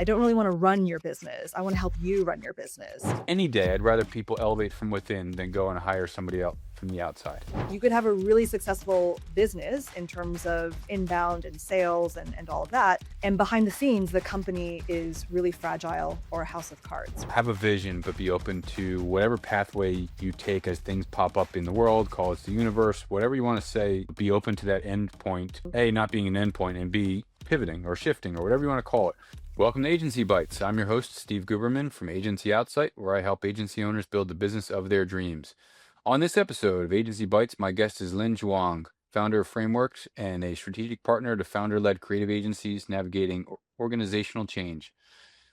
I don't really want to run your business. I want to help you run your business. Any day, I'd rather people elevate from within than go and hire somebody else from the outside. You could have a really successful business in terms of inbound and sales and all of that. And behind the scenes, the company is really fragile or a house of cards. Have a vision, but be open to whatever pathway you take as things pop up in the world, call it the universe, whatever you want to say, be open to that end point. A, not being an end point, and B, pivoting or shifting or whatever you want to call it. Welcome to Agency Bytes. I'm your host, Steve Guberman from Agency Outside, where I help agency owners build the business of their dreams. On this episode of Agency Bytes, my guest is Lynn Juang, founder of Frameworks and a strategic partner to founder-led creative agencies navigating organizational change.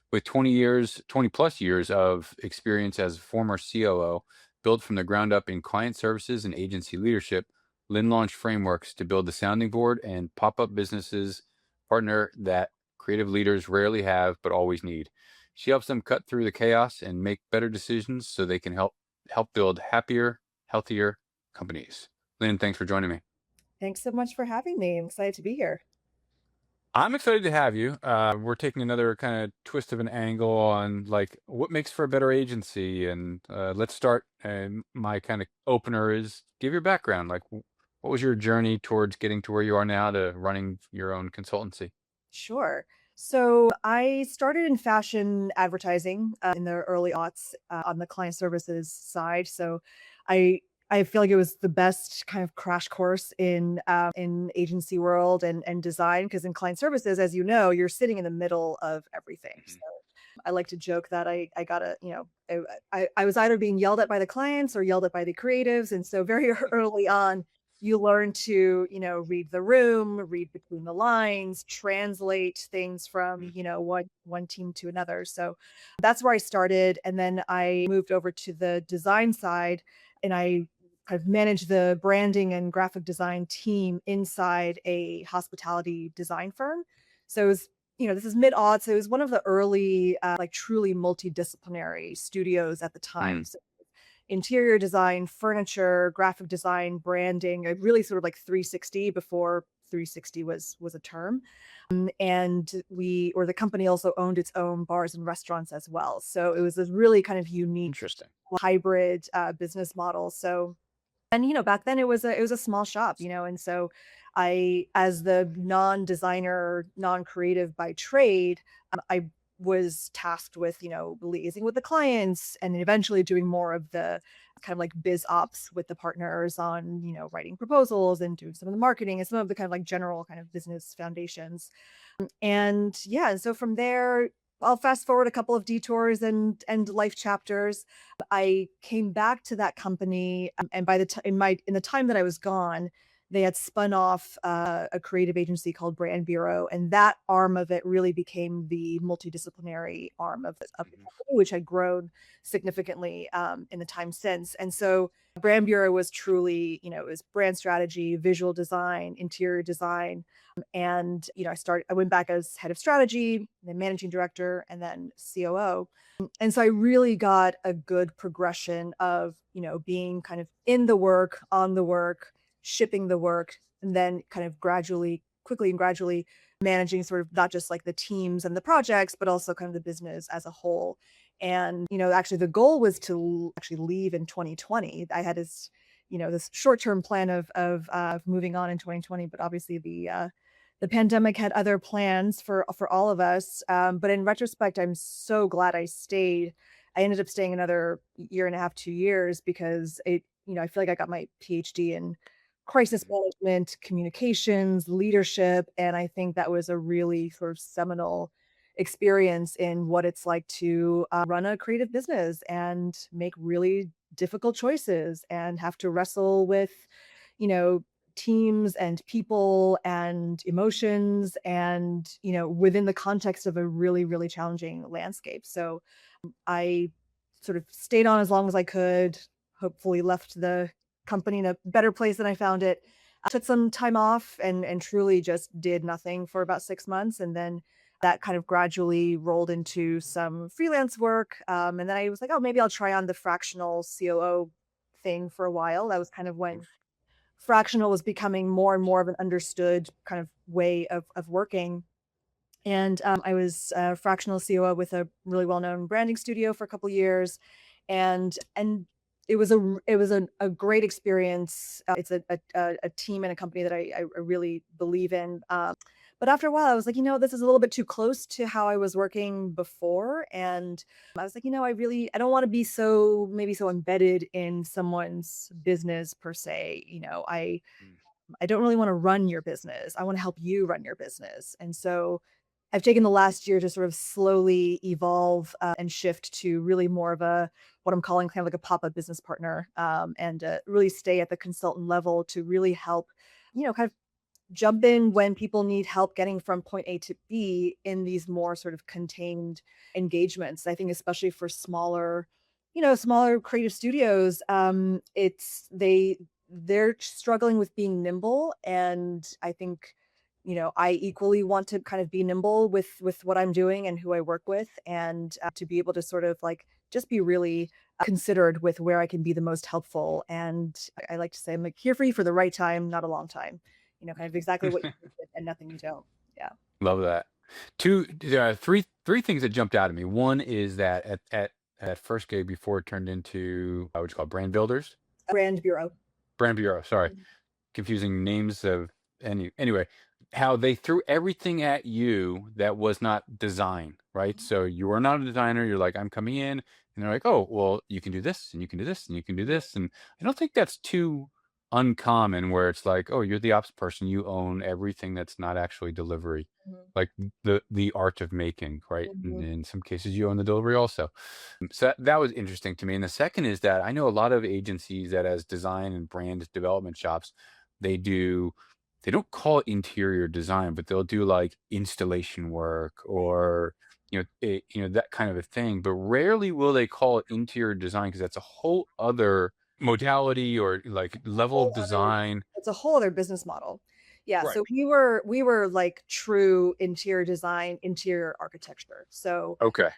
With 20 plus years of experience as a former COO, built from the ground up in client services and agency leadership, Lynn launched Frameworks to build the sounding board and pop-up businesses partner that creative leaders rarely have but always need. She helps them cut through the chaos and make better decisions so they can help build happier, healthier companies. Lynn, thanks for joining me. Thanks so much for having me. I'm excited to be here. I'm excited to have you. We're taking another kind of twist of an angle on like what makes for a better agency. And let's start. And my kind of opener is give your background. Like, what was your journey towards getting to where you are now to running your own consultancy? Sure. So I started in fashion advertising in the early aughts on the client services side. So I I feel like it was the best kind of crash course in agency world and design because in client services, as you know, you're sitting in the middle of everything. So Mhm. I like to joke that I got a I was either being yelled at by the clients or yelled at by the creatives, and so very early on, you learn to read the room, read between the lines, translate things from one team to another. So that's where I started, and then I moved over to the design side, and I kind of managed the branding and graphic design team inside a hospitality design firm. So it was this is mid aughts. So it was one of the early, like truly multidisciplinary studios at the time. Mm, So interior design, furniture, graphic design, branding, really sort of like 360 before 360 was a term. And the company also owned its own bars and restaurants as well. So it was a really kind of unique interesting. hybrid business model. So and, back then it was a small shop, and so as the non-designer, non-creative by trade, I was tasked with, liaising with the clients and then eventually doing more of the kind of like biz ops with the partners on, writing proposals and doing some of the marketing and some of the kind of like general kind of business foundations. And yeah, and so from there, I'll fast forward a couple of detours and life chapters. I came back to that company, and by the time in the time that I was gone, they had spun off a creative agency called Brand Bureau, and that arm of it really became the multidisciplinary arm of the Mhm. company, which had grown significantly in the time since. And so Brand Bureau was truly, it was brand strategy, visual design, interior design, and I went back as head of strategy, then managing director, and then COO. And so I really got a good progression of, being kind of in the work, on the work, shipping the work, and then kind of quickly and gradually managing sort of not just like the teams and the projects, but also kind of the business as a whole. And, actually the goal was to actually leave in 2020. I had this short-term plan of moving on in 2020, but obviously the pandemic had other plans for all of us. But in retrospect, I'm so glad I stayed. I ended up staying another year and a half, 2 years because I feel like I got my PhD in crisis Mhm. management, communications, leadership, and I think that was a really sort of seminal experience in what it's like to run a creative business and make really difficult choices and have to wrestle with, you know, teams and people and emotions and within the context of a really really challenging landscape. So I sort of stayed on as long as I could, hopefully left the company in a better place than I found it. I took some time off and truly just did nothing for about 6 months, and then that kind of gradually rolled into some freelance work. And then I was like, oh, maybe I'll try on the fractional COO thing for a while. That was kind of when fractional was becoming more and more of an understood kind of way of working. And I was a fractional COO with a really well-known branding studio for a couple years, and it was a great experience. It's a team and a company that I really believe in. But after a while, I was like, this is a little bit too close to how I was working before, and I was like, I don't want to be so embedded in someone's business per se. Mm. I don't really want to run your business. I want to help you run your business. And so I've taken the last year to sort of slowly evolve and shift to really more of a what I'm calling kind of like a pop-up business partner, and really stay at the consultant level to really help, kind of jump in when people need help getting from point A to B in these more sort of contained engagements. I think especially for smaller creative studios, they're struggling with being nimble, and I think I equally want to kind of be nimble with what I'm doing and who I work with, and to be able to sort of like just be really considered with where I can be the most helpful. And I like to say I'm like here for you for the right time, not a long time. Kind of exactly what you need and nothing you don't. Yeah. Love that. Three things that jumped out at me. One is that at first gig before it turned into what you call brand builders, Brand bureau. brand bureau. Sorry, Mhm. confusing names of anyway, how they threw everything at you that was not design, right? So you are not a designer. You're like, I'm coming in, and they're like, oh, well, you can do this, and you can do this, and you can do this, and I don't think that's too uncommon. Where it's like, oh, you're the ops person, you own everything that's not actually delivery, Mhm. like the art of making, right? And Mhm. in some cases, you own the delivery also. So that was interesting to me. And the second is that I know a lot of agencies that as design and brand development shops, they do they don't call it interior design, but they'll do like installation work Right. or that kind of a thing. But rarely will they call it interior design because that's a whole other modality or like level of Whole other design. It's a whole other business model. Yeah, Right. so we were like true interior design, interior architecture. So, Okay.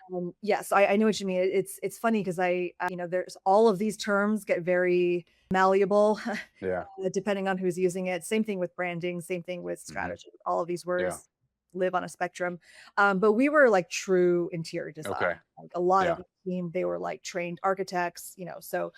yes, I know what you mean. It's funny because there's all of these terms get very malleable Yeah. depending on who's using it. Same thing with branding, same thing with Hmm. strategy. All of these Yeah. words live on a spectrum. But we were like true interior design. Okay. Like a lot of Yeah. the team, they were like trained architects, so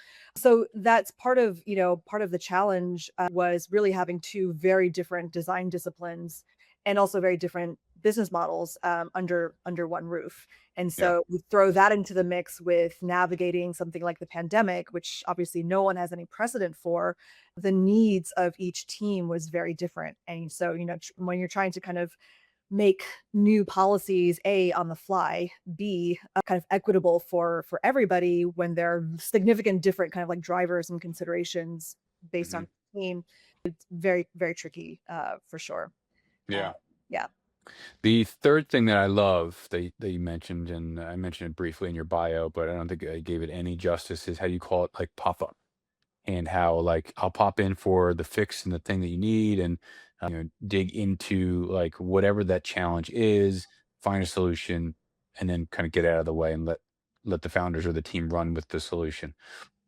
that's part of the challenge was really having two very different design disciplines and also very different business models under one roof. And Yeah. so we throw that into the mix with navigating something like the pandemic, which obviously no one has any precedent for. The needs of each team was very different. And so, when you're trying to kind of make new policies A on the fly, B kind of equitable for everybody when there are significant different kind of like drivers and considerations based Hmm. on the team. It's very, very tricky for sure. Uh, Yeah. yeah. The third thing that I love that you mentioned, and I mentioned it briefly in your bio, but I don't think I gave it any justice, is how you call it like pop up and how like I'll pop in for the fix and the thing that you need and dig into like whatever that challenge is, find a solution, and then kind of get out of the way and let the founders or the team run with the solution.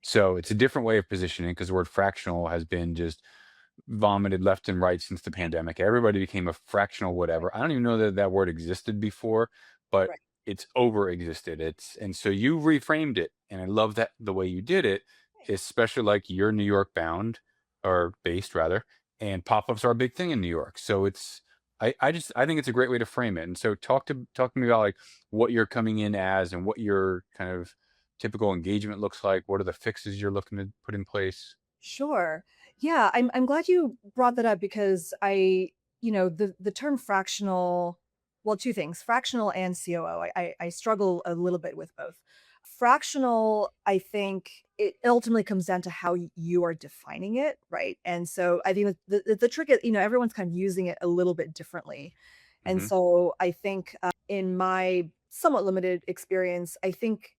So it's a different way of positioning because the word fractional has been just vomited left and right since the pandemic. Everybody became a fractional Right. whatever. I don't even know that that word existed before, but Right. it's over existed. It's and so you reframed it, and I love that the way you did it, especially like you're New York bound or based rather, and pop-ups are a big thing in New York. So it's I think it's a great way to frame it. And so talk to me about like what you're coming in as and what your kind of typical engagement looks like. What are the fixes you're looking to put in place? Sure. Yeah, I'm glad you brought that up because the term fractional, well, two things, fractional and COO. I struggle a little bit with both. Fractional, I think it ultimately comes down to how you are defining it, right? And so I think the trick is, everyone's kind of using it a little bit differently. And Hmm. so I think in my somewhat limited experience, I think,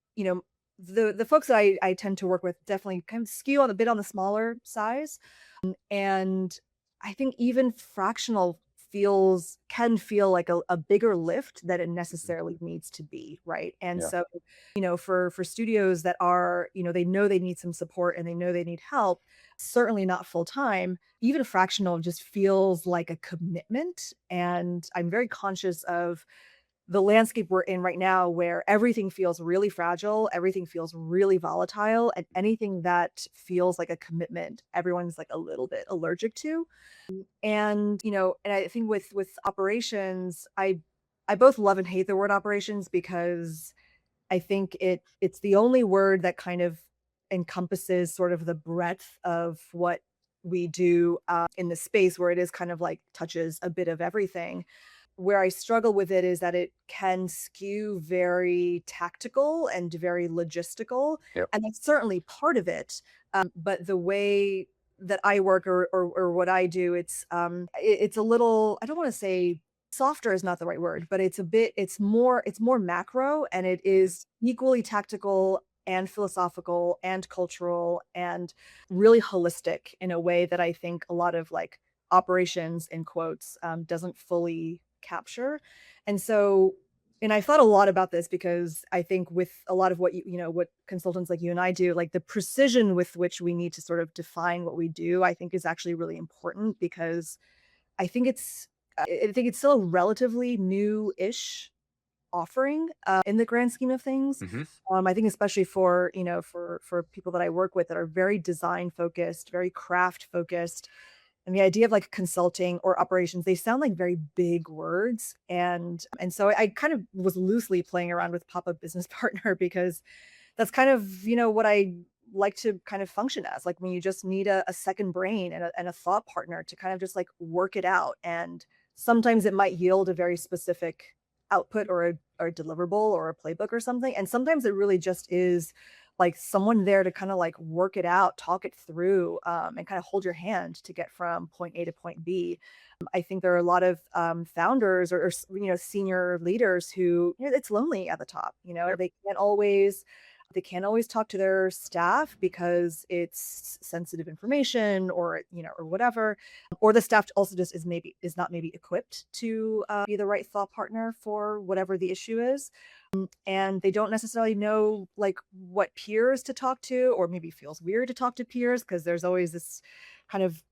the folks that I tend to work with definitely kind of skew on a bit on the smaller size. And I think even fractional can feel like a bigger lift than it necessarily needs to be, right? And Yeah. so, for studios that are, they know they need some support and they know they need help, certainly not full time, even a fractional just feels like a commitment. And I'm very conscious of the landscape we're in right now where everything feels really fragile, everything feels really volatile, and anything that feels like a commitment, everyone's like a little bit allergic to. And, and I think with operations, I both love and hate the word operations because I think it's the only word that kind of encompasses sort of the breadth of what we do in the space where it is kind of like touches a bit of everything. Where I struggle with it is that it can skew very tactical and very logistical, Yep. and that's certainly part of it. But the way that I work or what I do, it's a little, I don't want to say softer is not the right word, but it's more macro, and it is equally tactical and philosophical and cultural and really holistic in a way that I think a lot of like operations in quotes doesn't fully capture. And so, and I've thought a lot about this because I think with a lot of what what consultants like you and I do, like the precision with which we need to sort of define what we do, I think is actually really important because I think it's still a relatively new-ish offering in the grand scheme of things. Hmm. I think especially for for people that I work with that are very design focused, very craft focused, and the idea of like consulting or operations, they sound like very big words. And so I kind of was loosely playing around with pop-up business partner because that's kind of, what I like to kind of function as, like when you just need a second brain and a thought partner to kind of just like work it out. And sometimes it might yield a very specific output or a deliverable or a playbook or something. And sometimes it really just is like someone there to kind of like work it out, talk it through, and kind of hold your hand to get from point A to point B. I think there are a lot of founders or senior leaders who it's lonely at the top. Yep. They can't always talk to their staff because it's sensitive information or whatever, or the staff also just is not maybe equipped to be the right thought partner for whatever the issue is, and they don't necessarily know like what peers to talk to, or maybe feels weird to talk to peers because there's always this kind of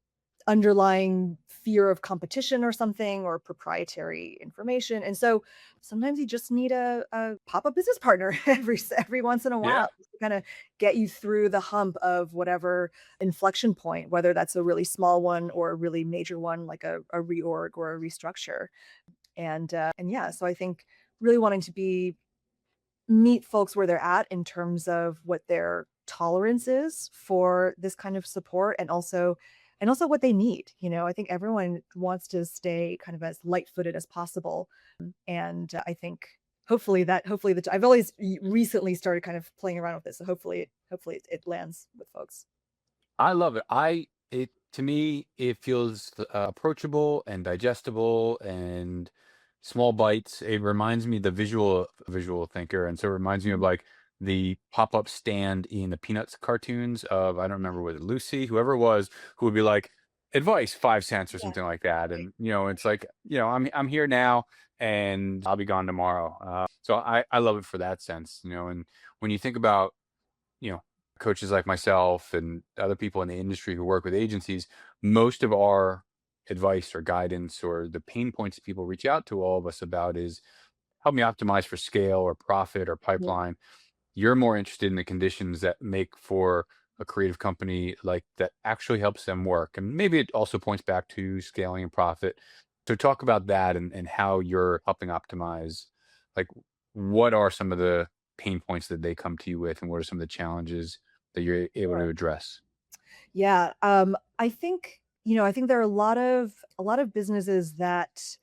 underlying fear of competition or something or proprietary information. And so sometimes you just need a pop-up business partner every once in a Yeah. while to kind of get you through the hump of whatever inflection point, whether that's a really small one or a really major one like a reorg or a restructure. And yeah, so I think really wanting to be meet folks where they're at in terms of what their tolerance is for this kind of support, and also what they need. I think everyone wants to stay kind of as light-footed as possible. And I think hopefully that I've always recently started kind of playing around with this. So hopefully it lands with folks. I love it. It to me, it feels approachable and digestible and small bites. It reminds me of the visual thinker, and so it reminds me of Mhm. like the pop up stand in the Peanuts cartoons of, I don't remember, was it Lucy, whoever it was, who would be like, advice 5 cents or Yeah, something like that, right. and it's like, I'm here now and I'll be gone tomorrow. So I love it for that sense, and when you think about, you know, coaches like myself and other people in the industry who work with agencies, most of our advice or guidance or the pain points that people reach out to all of us about is help me optimize for scale or profit or Yeah, pipeline. You're more interested in the conditions that make for a creative company like that actually helps them work. And maybe it also points back to scaling and profit. So talk about that and how you're helping optimize. Like, what are some of the pain points that they come to you with, and what are some of the challenges that you're able to sure. address? Yeah, I think there are a lot of businesses that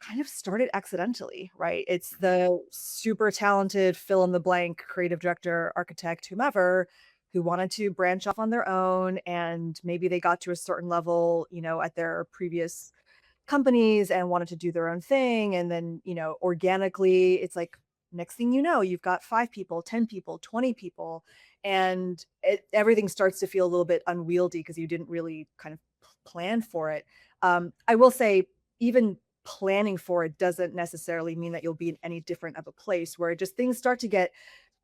kind of started accidentally, right? It's the super talented fill in the blank creative director, architect, whomever, who wanted to branch off on their own, and maybe they got to a certain level, at their previous companies and wanted to do their own thing. And then, organically, it's like next thing you know, you've got 5 people, 10 people, 20 people, and everything starts to feel a little bit unwieldy because you didn't really kind of plan for it. I will say, even planning for it doesn't necessarily mean that you'll be in any different of a place where just things start to get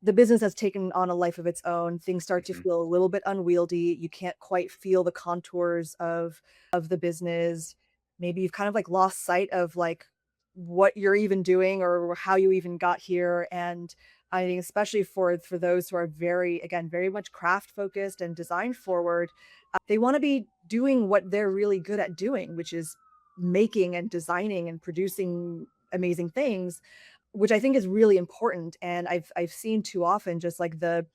the business has taken on a life of its own. Things start to Mhm. feel a little bit unwieldy. You can't quite feel the contours of the business. Maybe you've kind of like lost sight of like what you're even doing or how you even got here. And I think especially for those who are very, again, very much craft focused and design forward, they want to be doing what they're really good at doing, which is making and designing and producing amazing things, which I think is really important. And I've seen too often just like the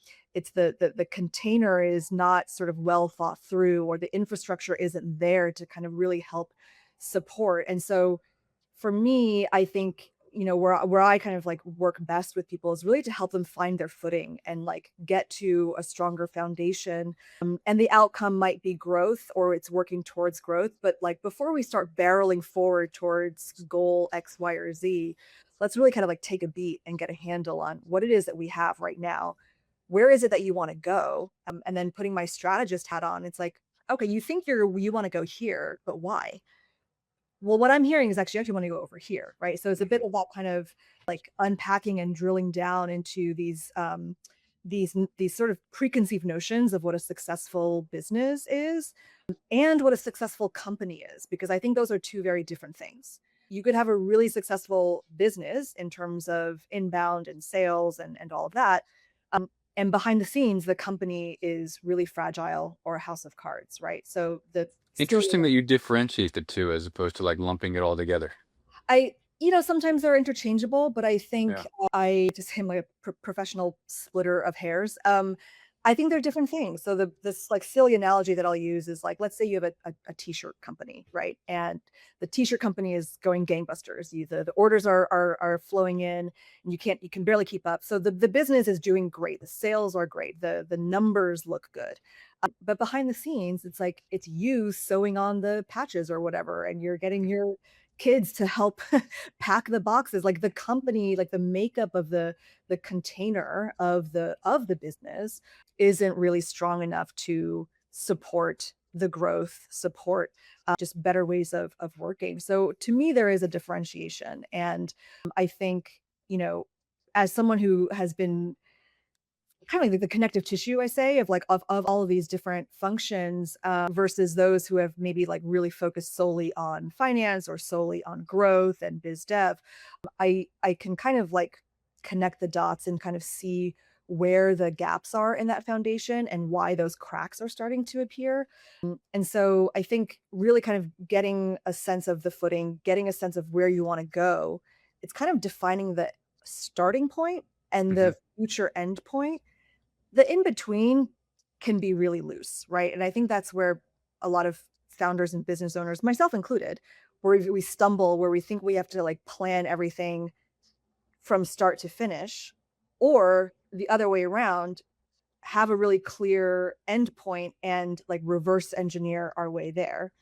container is not sort of well thought through, or the infrastructure isn't there to kind of really help support. And so for me, I think, where I kind of like work best with people is really to help them find their footing and like get to a stronger foundation. And the outcome might be growth or it's working towards growth. But like before we start barreling forward towards goal X, Y, or Z, let's really kind of like take a beat and get a handle on what it is that we have right now. Where is it that you want to go? And then putting my strategist hat on, it's like, okay, you think you want to go here, but why? Well, what I'm hearing is actually want to go over here, right? So it's a bit Mhm. of that kind of like unpacking and drilling down into these sort of preconceived notions of what a successful business is and what a successful company is, because I think those are two very different things. You could have a really successful business in terms of inbound and sales and all of that. And behind the scenes, the company is really fragile or a house of cards, right? So the still Interesting that you differentiate the two as opposed to like lumping it all together. sometimes they're interchangeable, but I think Yeah. I just am like a professional splitter of hairs. I think they're different things. So this like silly analogy that I'll use is like, let's say you have a t-shirt company, right? And the t-shirt company is going gangbusters. The orders are flowing in, and you can barely keep up. So the business is doing great. The sales are great. The numbers look good. But behind the scenes, it's like it's you sewing on the patches or whatever, and you're getting your kids to help pack the boxes. Like the company, like the makeup of the container of the business isn't really strong enough to support the growth, support just better ways of working. So to me, there is a differentiation. And I think, you know, as someone who has been kind of like the connective tissue, I say, of like of all of these different functions, versus those who have maybe like really focused solely on finance or solely on growth and biz dev. I can kind of like connect the dots and kind of see where the gaps are in that foundation and why those cracks are starting to appear. And so I think really kind of getting a sense of the footing, getting a sense of where you want to go, it's kind of defining the starting point and Hmm. the future end point. The in between can be really loose, right? And I think that's where a lot of founders and business owners, myself included, where we stumble, where we think we have to like plan everything from start to finish, or the other way around, have a really clear end point and like reverse engineer our way there.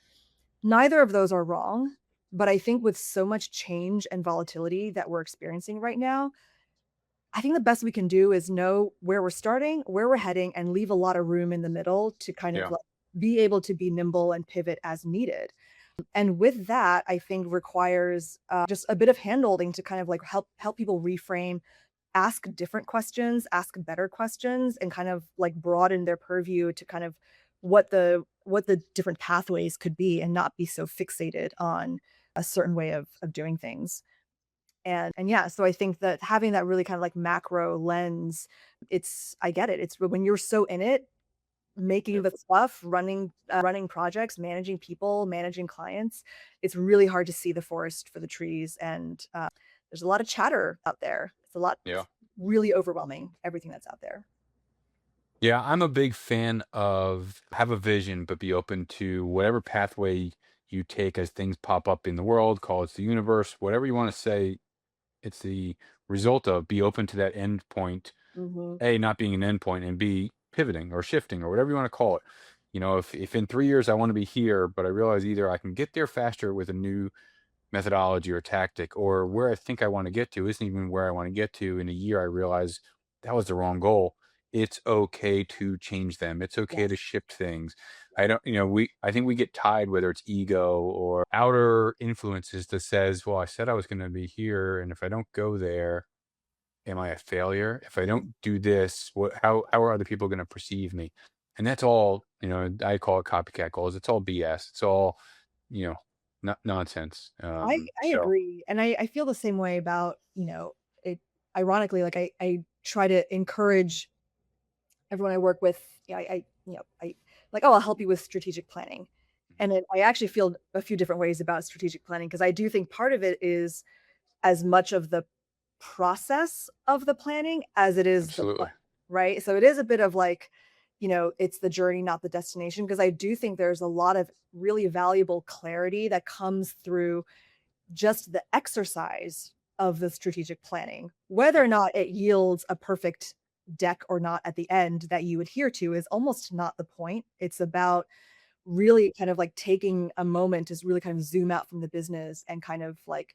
Neither of those are wrong, but I think with so much change and volatility that we're experiencing right now, I think the best we can do is know where we're starting, where we're heading, and leave a lot of room in the middle to kind of Yeah. like be able to be nimble and pivot as needed. And with that, I think requires just a bit of handholding to kind of like help people reframe, ask different questions, ask better questions, and kind of like broaden their purview to kind of what the different pathways could be, and not be so fixated on a certain way of doing things. And yeah, so I think that having that really kind of like macro lens, I get it. It's when you're so in it, making Yep. the stuff, running projects, managing people, managing clients, it's really hard to see the forest for the trees. And there's a lot of chatter out there. It's Yeah. really overwhelming, everything that's out there. Yeah, I'm a big fan of have a vision, but be open to whatever pathway you take as things pop up in the world, call it the universe, whatever you want to say, it's the result of be open to that end point. Hmm. A, not being an end point, and B, pivoting or shifting or whatever you want to call it. If in 3 years I want to be here, but I realize either I can get there faster with a new methodology or tactic, or where I think I want to get to isn't even where I want to get to. In a year, I realize that was the wrong goal. It's okay to change them. It's okay to Yes. shift things. I don't, I think we get tied, whether it's ego or outer influences that says, well, I said I was going to be here. And if I don't go there, am I a failure? If I don't do this, how are other people going to perceive me? And that's all, I call it copycat goals. It's all BS. It's all, you know, nonsense. I agree, and I feel the same way about, it ironically, like, I try to encourage everyone I work with, I like, "Oh, I'll help you with strategic planning." And then I actually feel a few different ways about strategic planning because I do think part of it is as much of the process of the planning as it is the plan, Absolutely. right? So it is a bit of like, it's the journey, not the destination, because I do think there's a lot of really valuable clarity that comes through just the exercise of the strategic planning. Whether Yep. or not it yields a perfect deck or not at the end that you adhere to is almost not the point. It's about really kind of like taking a moment to really kind of zoom out from the business and kind of like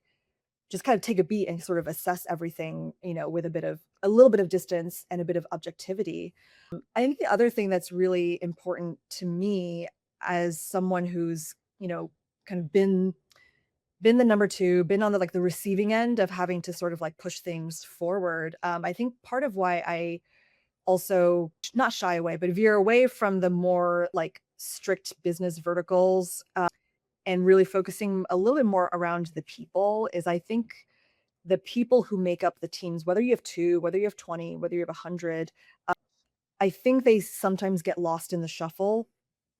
just kind of take a beat and sort of assess everything, with a little bit of distance and a bit of objectivity. I think the other thing that's really important to me as someone who's, kind of been the number 2, been on the, like, the receiving end of having to sort of, like, push things forward. I think part of why I also not shy away, but veer away from the more, like, strict business verticals, and really focusing a little bit more around the people is I think the people who make up the teams, whether you have 2, whether you have 20, whether you have 100, I think they sometimes get lost in the shuffle Yeah.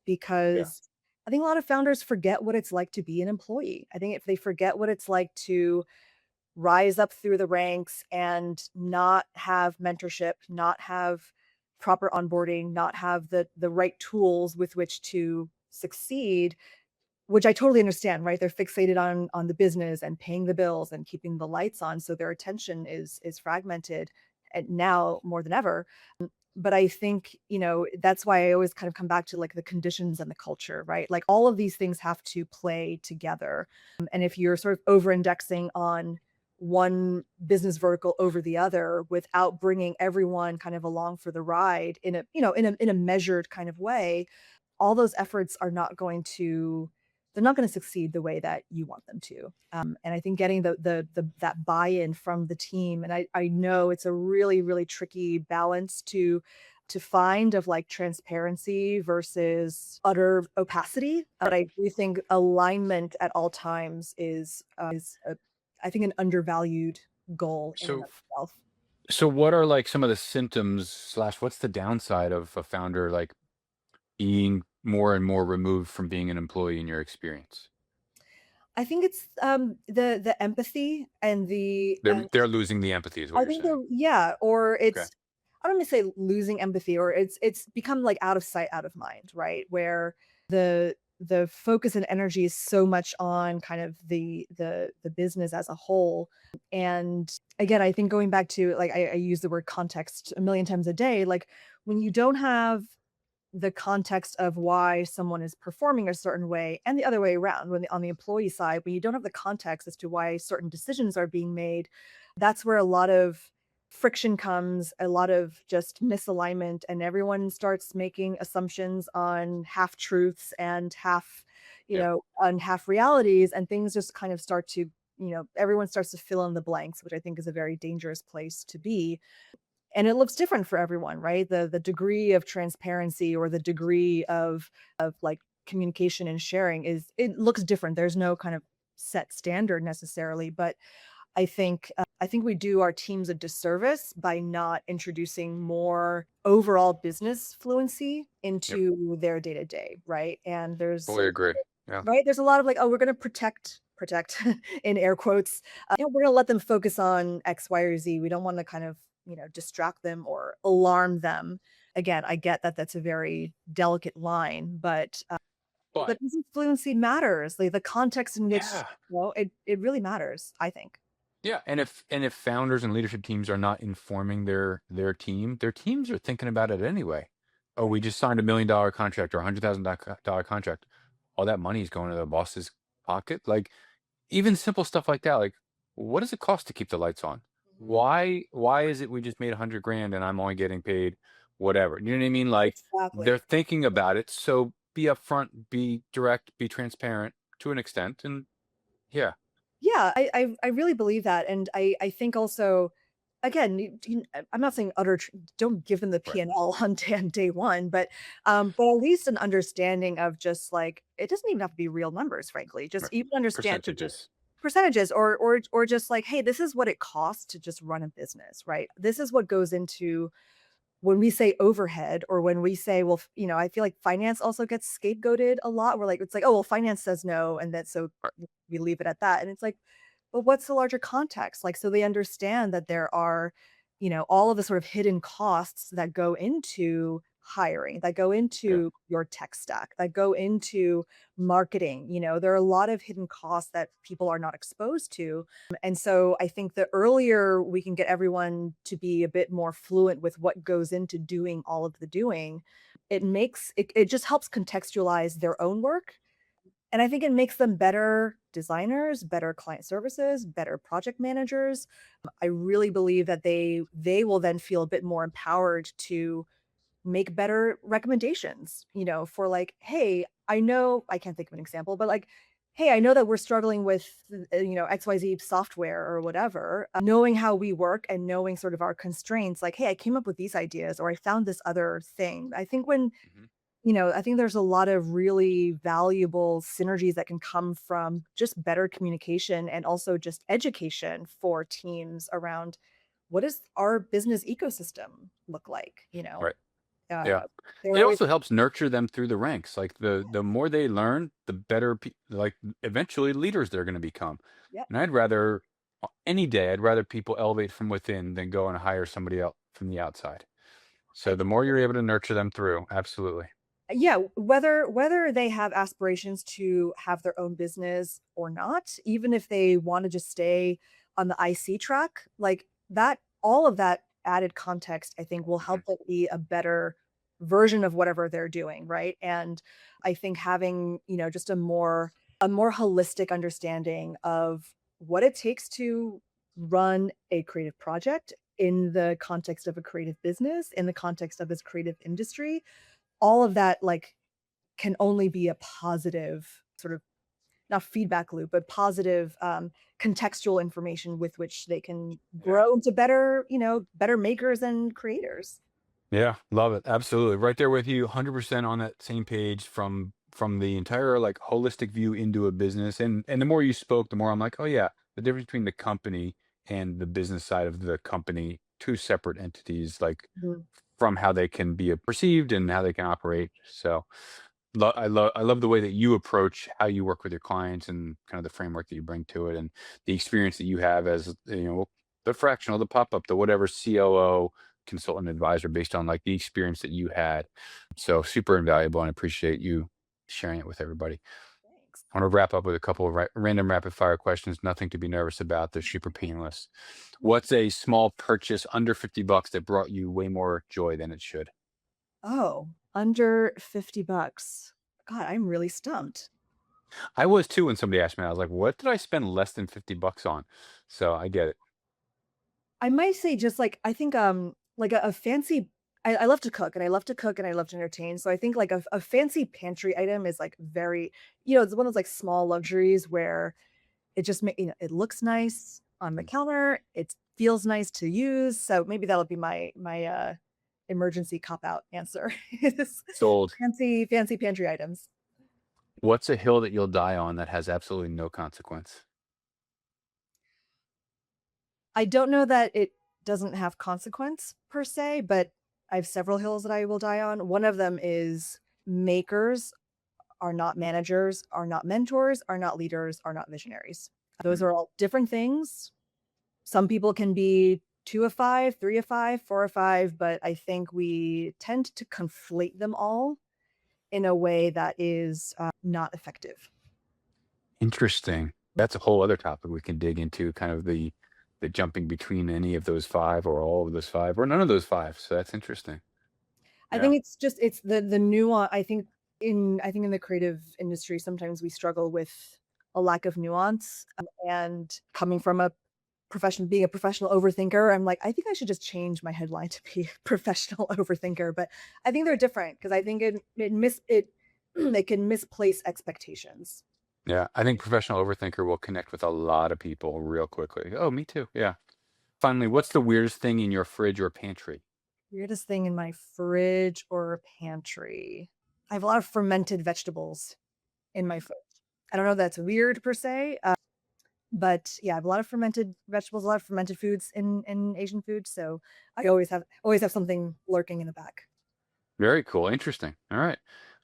because I think a lot of founders forget what it's like to be an employee. I think if they forget what it's like to rise up through the ranks and not have mentorship, not have proper onboarding, not have the right tools with which to succeed, which I totally understand, right? They're fixated on the business and paying the bills and keeping the lights on, so their attention is fragmented, and now more than ever. But I think, that's why I always kind of come back to, like, the conditions and the culture, right? Like, all of these things have to play together, and if you're sort of over-indexing on one business vertical over the other without bringing everyone kind of along for the ride in a, in a measured kind of way, all those efforts are not going to they're not gonna succeed the way that you want them to. And I think getting the that buy-in from the team, and I know it's a really, really tricky balance to find of, like, transparency versus utter opacity, but I do think alignment at all times is a I think an undervalued goal in and So, of itself. so what are like some of the symptoms slash what's the downside of a founder like being more and more removed from being an employee in your experience? I think it's, the empathy and They're losing the empathy is what I you're think saying. they're yeah, or Okay. it's I don't wanna say losing empathy, or it's become, like, out of sight, out of mind, right? Where the focus and energy is so much on kind of the business as a whole, and again, I think going back to, like, I use the word context a million times a day, like, when you don't have the context of why someone is performing a certain way and the other way around on the employee side, when you don't have the context as to why certain decisions are being made, that's where a lot of friction comes, a lot of just misalignment, and everyone starts making assumptions on half truths and Yep. on half realities, and things just kind of start to, everyone starts to fill in the blanks, which I think is a very dangerous place to be, and it looks different for everyone, right? The degree of transparency or the degree of like communication and sharing it looks different. There's no kind of set standard necessarily, but I think we do our teams a disservice by not introducing more overall business fluency Yep. into their day to day, right? And Totally agree. Yeah. there's a lot of like, oh, we're going to protect in air quotes. We're going to let them focus on X, Y, or Z. We don't want to kind of, distract them or alarm them. Again, I get that that's a very delicate line, but But business fluency matters. Like the context in which, yeah. it really matters, I think. Yeah, and if founders and leadership teams are not informing their teams are thinking about it anyway. Oh, we just signed $1 million contract or $100,000 contract. All that money is going to the boss's pocket. Like even simple stuff like that. Like, what does it cost to keep the lights on? Mhm. Why is it we just made 100 grand and I'm only getting paid whatever? You know what I mean? Like Exactly. they're thinking about it. So be upfront, be direct, be transparent to an extent. And yeah, Yeah, I really believe that, and I think also, again, I'm not saying don't give them the right, P&L on day one, but at least an understanding of just like it doesn't even have to be real numbers, frankly. Just right. even understand to just Percentages. percentages or just like, hey, this is what it costs to just run a business, right? This is what goes into when we say overhead or when we say, well, I feel like finance also gets scapegoated a lot. We're like, it's like, oh, well, finance says no. And then so Right. we leave it at that. And it's like, but what's the larger context? Like, so they understand that there are, all of the sort of hidden costs that go into hiring, that go Yeah. into your tech stack, that go into marketing. There are a lot of hidden costs that people are not exposed to, and so I think the earlier we can get everyone to be a bit more fluent with what goes into doing all of the doing, it just helps contextualize their own work. And I think it makes them better designers, better client services, better project managers. I really believe that they will then feel a bit more empowered to make better recommendations, for like, "Hey, I know," I can't think of an example, but like, "Hey, I know that we're struggling with, XYZ software or whatever." Knowing how we work and knowing sort of our constraints, like, "Hey, I came up with these ideas," or, "I found this other thing." Hmm. I think there's a lot of really valuable synergies that can come from just better communication and also just education for teams around what does our business ecosystem look like, Right. Yeah. uh, they're It always also helps nurture them through the ranks. Like the more they learn, the better, like eventually leaders they're going to become. yeah, And I'd rather, any day, I'd rather people elevate from within than go and hire somebody else from the outside. I So the more you're able to nurture them through, absolutely. yeah, whether they have aspirations to have their own business or not, even if they wanna just stay on the IC track, like, that all of that added context, I think, will Mhm. help it be a better version of whatever they're doing, right? And I think having, just a more holistic understanding of what it takes to run a creative project in the context of a creative business, in the context of this creative industry, all of that, like, can only be a positive sort of not feedback loop, but positive, contextual information with which they can Yeah. grow into better makers and creators. Yeah, love it. Absolutely. Right there with you, 100% on that same page from the entire like holistic view into a business. And the more you spoke, the more I'm like, "Oh yeah, the difference between the company and the business side of the company, two separate entities like Mhm. from how they can be perceived and how they can operate." So, I love the way that you approach how you work with your clients and kind of the framework that you bring to it and the experience that you have as, the fractional, the pop-up, the whatever COO, consultant advisor based on like the experience that you had. So super invaluable and I appreciate you sharing it with everybody. Thanks. I want to wrap up with a couple of random rapid fire questions, nothing to be nervous about. They're super painless. What's a small purchase under $50 that brought you way more joy than it should? Oh, under $50. God, I'm really stumped. I was too when somebody asked me. I was like, "What did I spend less than $50 on?" So I get it. I might say just, like, I think, like a fancy I love to cook, and I love to cook, and I love to entertain, so I think, like, a fancy pantry item is, like, very it's one of those, like, small luxuries where it looks nice on the Mhm. counter, it feels nice to use, so maybe that'll be my emergency cop out answer is Sold. fancy pantry items. What's a hill that you'll die on that has absolutely no consequence? I don't know that it doesn't have consequence per se, but I have several hills that I will die on. One of them is makers are not managers, are not mentors, are not leaders, are not visionaries. Those Mhm. are all different things. Some people can be 2 of 5, 3 of 5, 4 of 5, but I think we tend to conflate them all in a way that is, not effective. Interesting. That's a whole other topic we can dig into, kind of the jumping between any of those 5 or all of those 5 or none of those 5. So that's interesting. I Yeah. think it's the nuance. I think in the creative industry, sometimes we struggle with a lack of nuance, and coming from a being a professional overthinker, I'm like, I think I should just change my headline to be professional overthinker, but I think they're different because I think it they can misplace expectations. Yeah. I think professional overthinker will connect with a lot of people real quickly. Oh, me too. Yeah. Finally, what's the weirdest thing in your fridge or pantry? Weirdest thing in my fridge or pantry. I have a lot of fermented vegetables in my fridge. I don't know if that's weird per se, but yeah, I have a lot of fermented vegetables, a lot of fermented foods in Asian food. So I always have something lurking in the back. Very cool. Interesting. All right.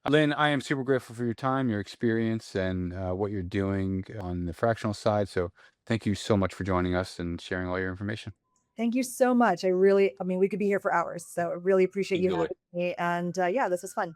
Lynn, I am super grateful for your time, your experience, and what you're doing on the fractional side. So thank you so much for joining us and sharing all your information. Thank you so much. I mean, we could be here for hours. So I really appreciate you Easily. having me. And yeah, this was fun.